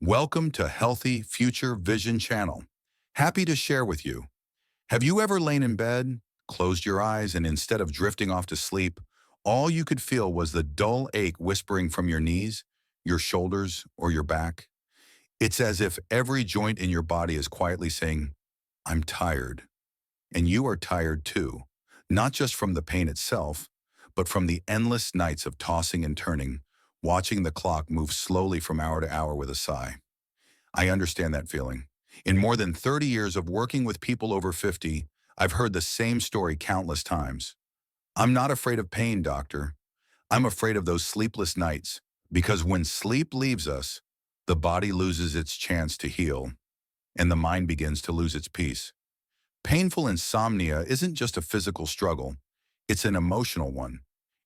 Welcome to Healthy Future Vision Channel. Happy to share with you. Have you ever lain in bed, closed your eyes, and instead of drifting off to sleep, all you could feel was the dull ache whispering from your knees, your shoulders, or your back? It's as if every joint in your body is quietly saying, I'm tired. And you are tired too, not just from the pain itself, but from the endless nights of tossing and turning, watching the clock move slowly from hour to hour with a sigh. I understand that feeling. In more than 30 years of working with people over 50, I've heard the same story countless times. I'm not afraid of pain, doctor. I'm afraid of those sleepless nights, because when sleep leaves us, the body loses its chance to heal, and the mind begins to lose its peace. Painful insomnia isn't just a physical struggle, it's an emotional one.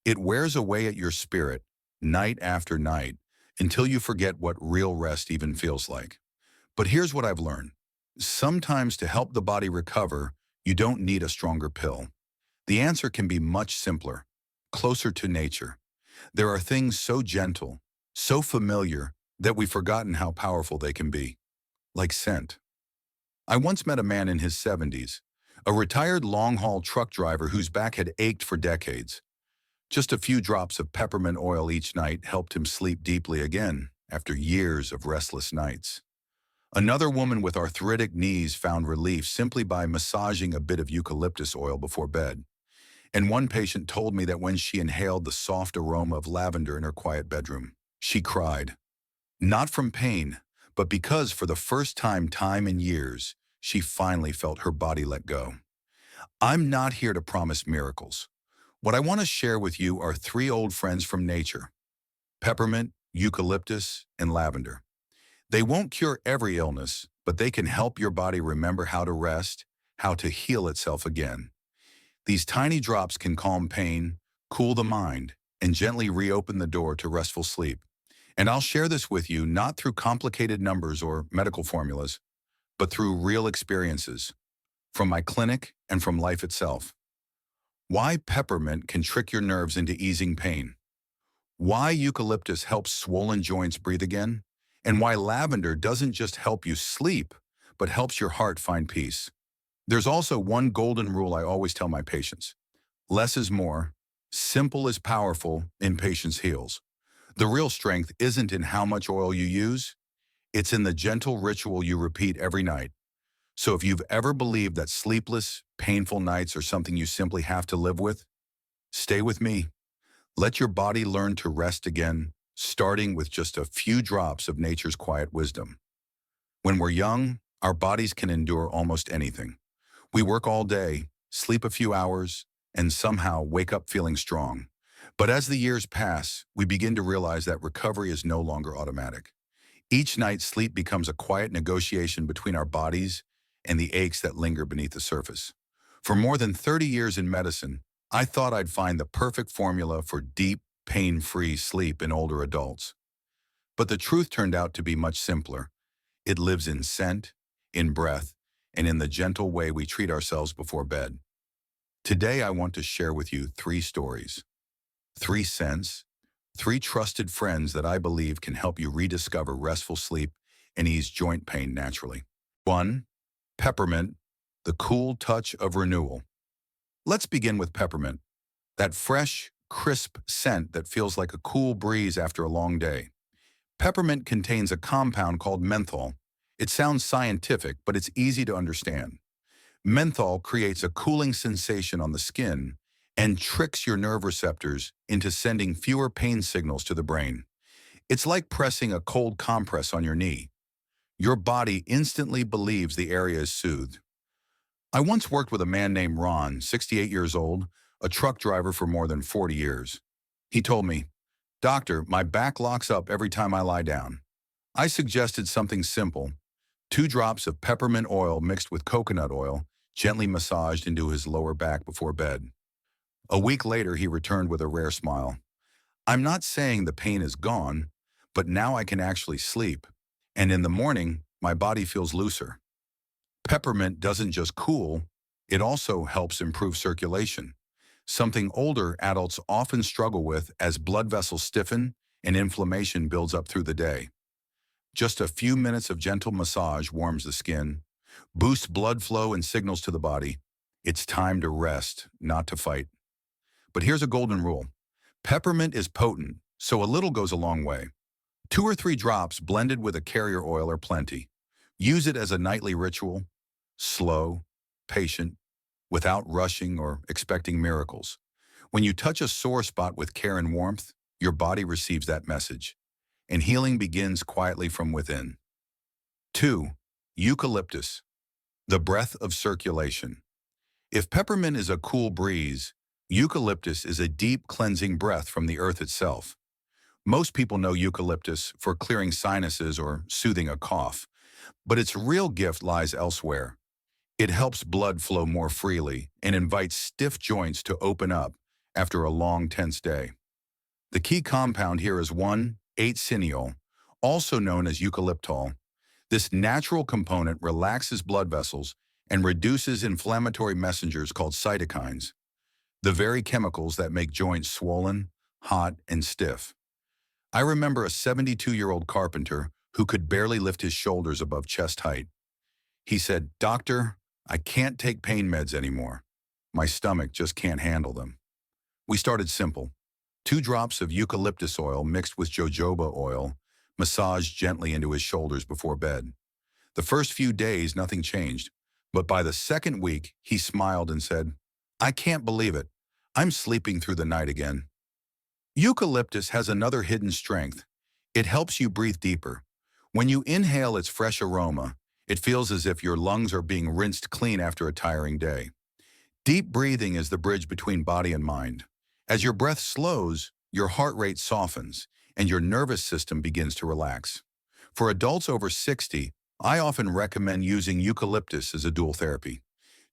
It wears away at your spirit, night after night, until you forget what real rest even feels like. But here's what I've learned. Sometimes to help the body recover, you don't need a stronger pill. The answer can be much simpler, closer to nature. There are things so gentle, so familiar, that we've forgotten how powerful they can be. Like scent. I once met a man in his 70s, a retired long-haul truck driver whose back had ached for decades. Just a few drops of peppermint oil each night helped him sleep deeply again after years of restless nights. Another woman with arthritic knees found relief simply by massaging a bit of eucalyptus oil before bed. And one patient told me that when she inhaled the soft aroma of lavender in her quiet bedroom, she cried. Not from pain, but because for the first time in years, she finally felt her body let go. I'm not here to promise miracles. What I want to share with you are three old friends from nature: peppermint, eucalyptus, and lavender. They won't cure every illness, but they can help your body remember how to rest, how to heal itself again. These tiny drops can calm pain, cool the mind, and gently reopen the door to restful sleep. And I'll share this with you not through complicated numbers or medical formulas, but through real experiences, from my clinic and from life itself. Why peppermint can trick your nerves into easing pain. Why eucalyptus helps swollen joints breathe again. And why lavender doesn't just help you sleep, but helps your heart find peace. There's also one golden rule I always tell my patients. Less is more. Simple is powerful. Impatience heals. The real strength isn't in how much oil you use. It's in the gentle ritual you repeat every night. So if you've ever believed that sleepless, painful nights are something you simply have to live with, stay with me. Let your body learn to rest again, starting with just a few drops of nature's quiet wisdom. When we're young, our bodies can endure almost anything. We work all day, sleep a few hours, and somehow wake up feeling strong. But as the years pass, we begin to realize that recovery is no longer automatic. Each night, sleep becomes a quiet negotiation between our bodies and the aches that linger beneath the surface. For more than 30 years in medicine, I thought I'd find the perfect formula for deep, pain-free sleep in older adults. But the truth turned out to be much simpler. It lives in scent, in breath, and in the gentle way we treat ourselves before bed. Today, I want to share with you three stories, three scents, three trusted friends that I believe can help you rediscover restful sleep and ease joint pain naturally. 1. Peppermint, the cool touch of renewal. Let's begin with peppermint, that fresh, crisp scent that feels like a cool breeze after a long day. Peppermint contains a compound called menthol. It sounds scientific, but it's easy to understand. Menthol creates a cooling sensation on the skin and tricks your nerve receptors into sending fewer pain signals to the brain. It's like pressing a cold compress on your knee. Your body instantly believes the area is soothed. I once worked with a man named Ron, 68 years old, a truck driver for more than 40 years. He told me, "Doctor, my back locks up every time I lie down." I suggested something simple: 2 drops of peppermint oil mixed with coconut oil, gently massaged into his lower back before bed. A week later, he returned with a rare smile. "I'm not saying the pain is gone, but now I can actually sleep. And in the morning, my body feels looser." Peppermint doesn't just cool, it also helps improve circulation, something older adults often struggle with as blood vessels stiffen and inflammation builds up through the day. Just a few minutes of gentle massage warms the skin, boosts blood flow and signals to the body. It's time to rest, not to fight. But here's a golden rule. Peppermint is potent, so a little goes a long way. 2 or 3 drops blended with a carrier oil are plenty. Use it as a nightly ritual, slow, patient, without rushing or expecting miracles. When you touch a sore spot with care and warmth, your body receives that message, and healing begins quietly from within. 2. Eucalyptus, the breath of circulation. If peppermint is a cool breeze, eucalyptus is a deep cleansing breath from the earth itself. Most people know eucalyptus for clearing sinuses or soothing a cough, but its real gift lies elsewhere. It helps blood flow more freely and invites stiff joints to open up after a long, tense day. The key compound here is 1,8-cineol, also known as eucalyptol. This natural component relaxes blood vessels and reduces inflammatory messengers called cytokines, the very chemicals that make joints swollen, hot, and stiff. I remember a 72-year-old carpenter who could barely lift his shoulders above chest height. He said, "Doctor, I can't take pain meds anymore. My stomach just can't handle them." We started simple. 2 drops of eucalyptus oil mixed with jojoba oil, massaged gently into his shoulders before bed. The first few days, nothing changed, but by the second week, he smiled and said, "I can't believe it. I'm sleeping through the night again." Eucalyptus has another hidden strength. It helps you breathe deeper. When you inhale its fresh aroma, it feels as if your lungs are being rinsed clean after a tiring day. Deep breathing is the bridge between body and mind. As your breath slows, your heart rate softens, and your nervous system begins to relax. For adults over 60, I often recommend using eucalyptus as a dual therapy.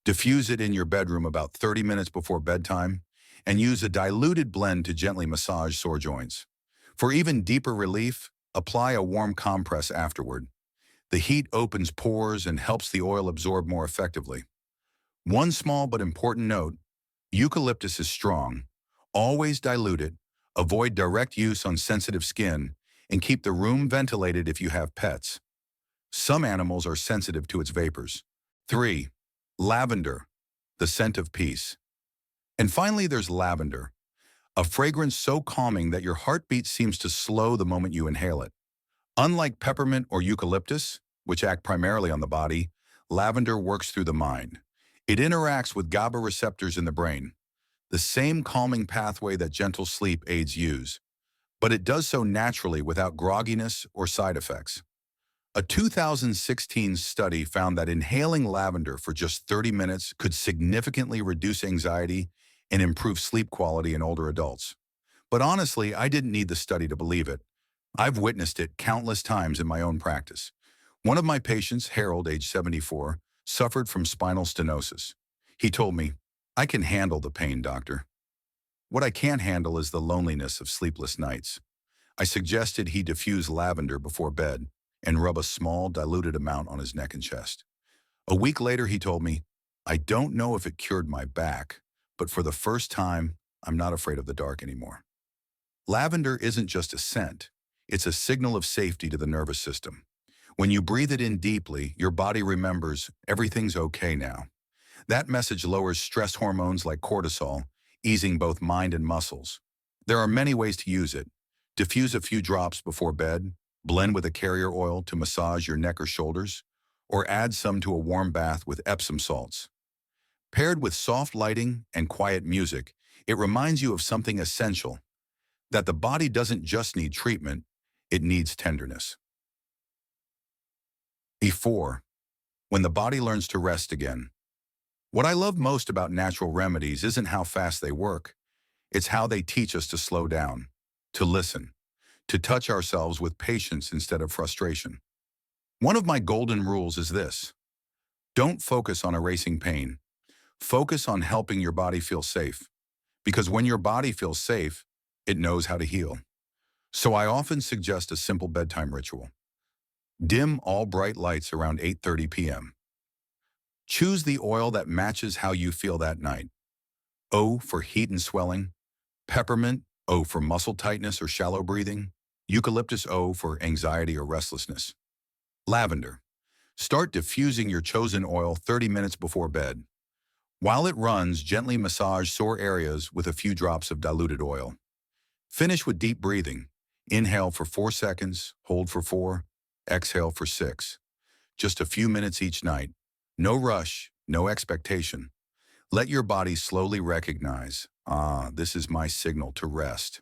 Diffuse it in your bedroom about 30 minutes before bedtime, and use a diluted blend to gently massage sore joints. For even deeper relief, apply a warm compress afterward. The heat opens pores and helps the oil absorb more effectively. One small but important note, eucalyptus is strong. Always dilute it, avoid direct use on sensitive skin, and keep the room ventilated if you have pets. Some animals are sensitive to its vapors. 3. Lavender, the scent of peace. And finally, there's lavender, a fragrance so calming that your heartbeat seems to slow the moment you inhale it. Unlike peppermint or eucalyptus, which act primarily on the body, lavender works through the mind. It interacts with GABA receptors in the brain, the same calming pathway that gentle sleep aids use, but it does so naturally without grogginess or side effects. A 2016 study found that inhaling lavender for just 30 minutes could significantly reduce anxiety and improve sleep quality in older adults. But honestly, I didn't need the study to believe it. I've witnessed it countless times in my own practice. One of my patients, Harold, age 74, suffered from spinal stenosis. He told me, "I can handle the pain, doctor. What I can't handle is the loneliness of sleepless nights." I suggested he diffuse lavender before bed and rub a small, diluted amount on his neck and chest. A week later, he told me, "I don't know if it cured my back, but for the first time, I'm not afraid of the dark anymore." Lavender isn't just a scent. It's a signal of safety to the nervous system. When you breathe it in deeply, your body remembers everything's okay now. That message lowers stress hormones like cortisol, easing both mind and muscles. There are many ways to use it. Diffuse a few drops before bed, blend with a carrier oil to massage your neck or shoulders, or add some to a warm bath with Epsom salts. Paired with soft lighting and quiet music, it reminds you of something essential, that the body doesn't just need treatment, it needs tenderness. Before, when the body learns to rest again. What I love most about natural remedies isn't how fast they work. It's how they teach us to slow down, to listen, to touch ourselves with patience instead of frustration. One of my golden rules is this: don't focus on erasing pain. Focus on helping your body feel safe. Because when your body feels safe, it knows how to heal. So I often suggest a simple bedtime ritual. Dim all bright lights around 8:30 p.m. Choose the oil that matches how you feel that night. O for heat and swelling, peppermint, O for muscle tightness or shallow breathing, Eucalyptus O for anxiety or restlessness. Lavender. Start diffusing your chosen oil 30 minutes before bed. While it runs, gently massage sore areas with a few drops of diluted oil. Finish with deep breathing. Inhale for 4 seconds, hold for 4, exhale for 6. Just a few minutes each night. No rush, no expectation. Let your body slowly recognize, this is my signal to rest.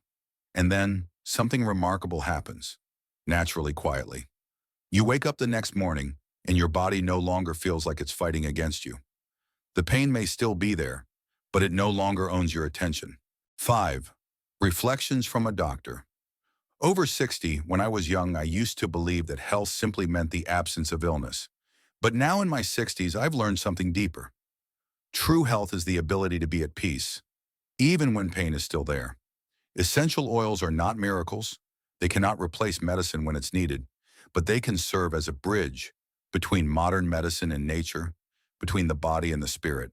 And then something remarkable happens, naturally, quietly. You wake up the next morning and your body no longer feels like it's fighting against you. The pain may still be there, but it no longer owns your attention. 5. Reflections from a doctor. Over 60, when I was young, I used to believe that health simply meant the absence of illness. But now in my 60s, I've learned something deeper. True health is the ability to be at peace, even when pain is still there. Essential oils are not miracles. They cannot replace medicine when it's needed, but they can serve as a bridge between modern medicine and nature, between the body and the spirit.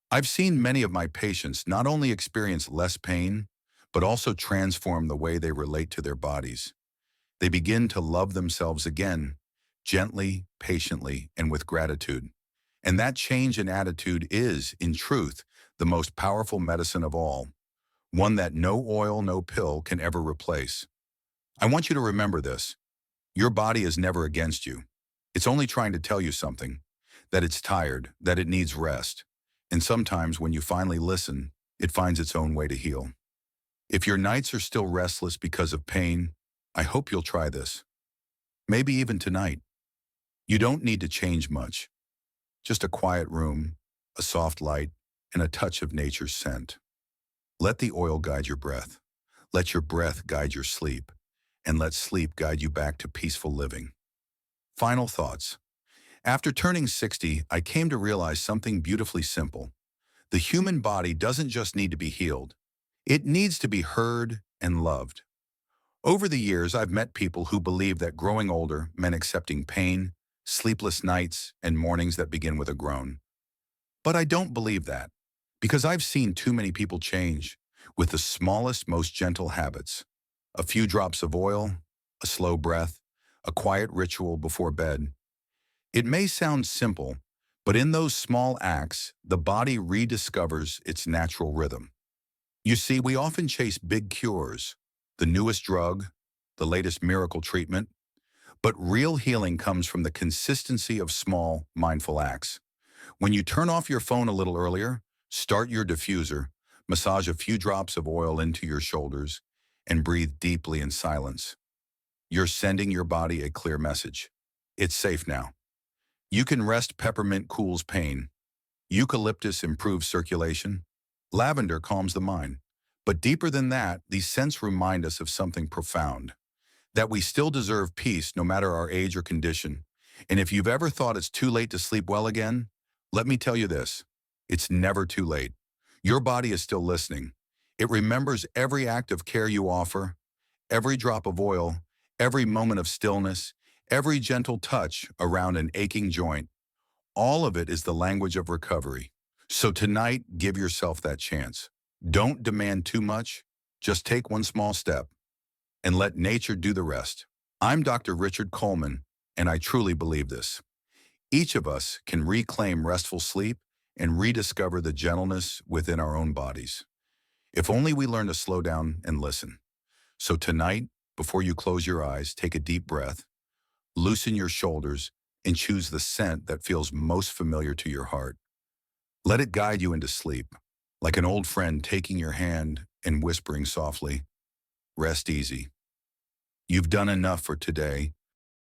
I've seen many of my patients not only experience less pain, but also transform the way they relate to their bodies. They begin to love themselves again, gently, patiently, and with gratitude. And that change in attitude is, in truth, the most powerful medicine of all, one that no oil, no pill can ever replace. I want you to remember this. Your body is never against you. It's only trying to tell you something, that it's tired, that it needs rest. And sometimes when you finally listen, it finds its own way to heal. If your nights are still restless because of pain, I hope you'll try this. Maybe even tonight. You don't need to change much. Just a quiet room, a soft light, and a touch of nature's scent. Let the oil guide your breath. Let your breath guide your sleep. And let sleep guide you back to peaceful living. Final thoughts. After turning 60, I came to realize something beautifully simple. The human body doesn't just need to be healed. It needs to be heard and loved. Over the years, I've met people who believe that growing older meant accepting pain, sleepless nights, and mornings that begin with a groan. But I don't believe that, because I've seen too many people change with the smallest, most gentle habits. A few drops of oil, a slow breath, a quiet ritual before bed. It may sound simple, but in those small acts, the body rediscovers its natural rhythm. You see, we often chase big cures, the newest drug, the latest miracle treatment, but real healing comes from the consistency of small, mindful acts. When you turn off your phone a little earlier, start your diffuser, massage a few drops of oil into your shoulders, and breathe deeply in silence. You're sending your body a clear message. It's safe now. You can rest. Peppermint cools pain. Eucalyptus improves circulation. Lavender calms the mind. But deeper than that, these scents remind us of something profound, that we still deserve peace no matter our age or condition. And if you've ever thought it's too late to sleep well again, let me tell you this, it's never too late. Your body is still listening. It remembers every act of care you offer, every drop of oil, every moment of stillness, every gentle touch around an aching joint. All of it is the language of recovery. So tonight, give yourself that chance. Don't demand too much. Just take one small step and let nature do the rest. I'm Dr. Richard Coleman, and I truly believe this. Each of us can reclaim restful sleep and rediscover the gentleness within our own bodies. If only we learn to slow down and listen. So tonight, before you close your eyes, take a deep breath, loosen your shoulders, and choose the scent that feels most familiar to your heart. Let it guide you into sleep, like an old friend taking your hand and whispering softly, "Rest easy. You've done enough for today,